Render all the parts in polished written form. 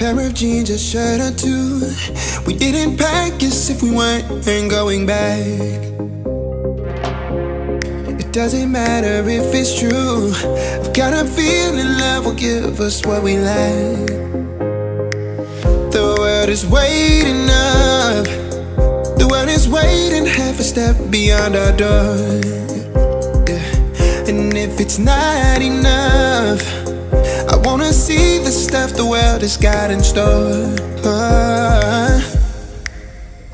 pair of jeans, a shirt or two. We didn't pack as if we weren't going back. It doesn't matter if it's true. I've got a feeling love will give us what we lack. The world is waiting up. The world is waiting half a step beyond our door. Yeah. And if it's not enough, I wanna see the stuff the world has got in store.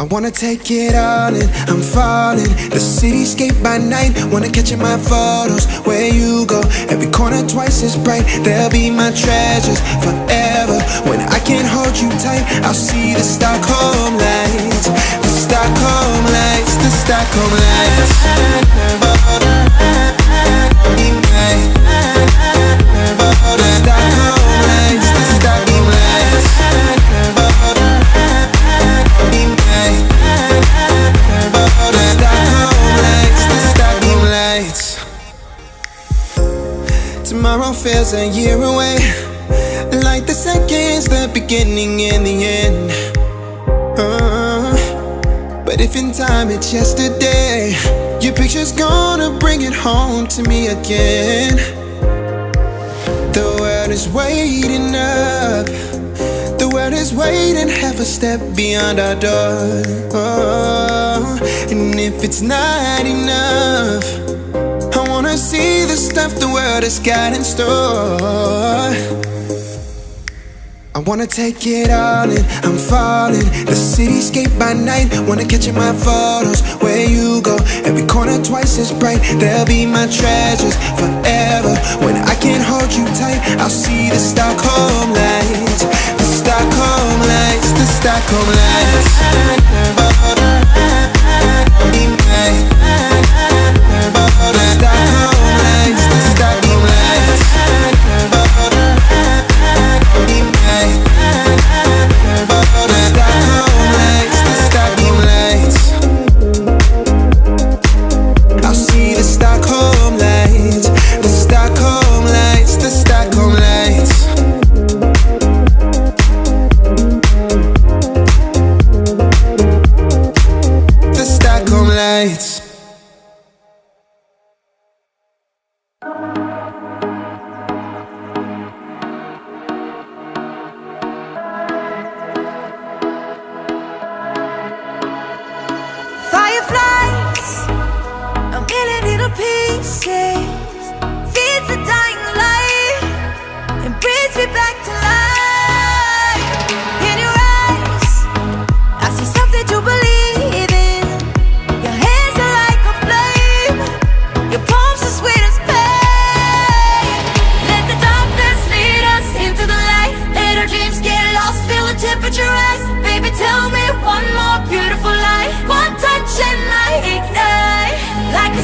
I wanna take it all in, I'm falling. The cityscape by night, wanna catch in my photos. Where you go, every corner twice as bright. They'll be my treasures forever. When I can't hold you tight, I'll see the Stockholm lights. The Stockholm lights, the Stockholm lights. The Stockholm lights, the Stockholm lights. Tomorrow feels a year away, like the seconds, the beginning and the end. But if in time it's yesterday, your picture's gonna bring it home to me again. The world is waiting up. The world is waiting half a step beyond our door. And if it's not enough, I wanna see the stuff the world has got in store. I wanna take it all in, I'm falling. The cityscape by night, wanna catch in my photos. Where you go, every corner twice as bright. They'll be my treasures forever. When I can't hold you tight, I'll see the Stockholm lights. The Stockholm lights, the Stockholm lights. One more beautiful light, one touch and I ignite like a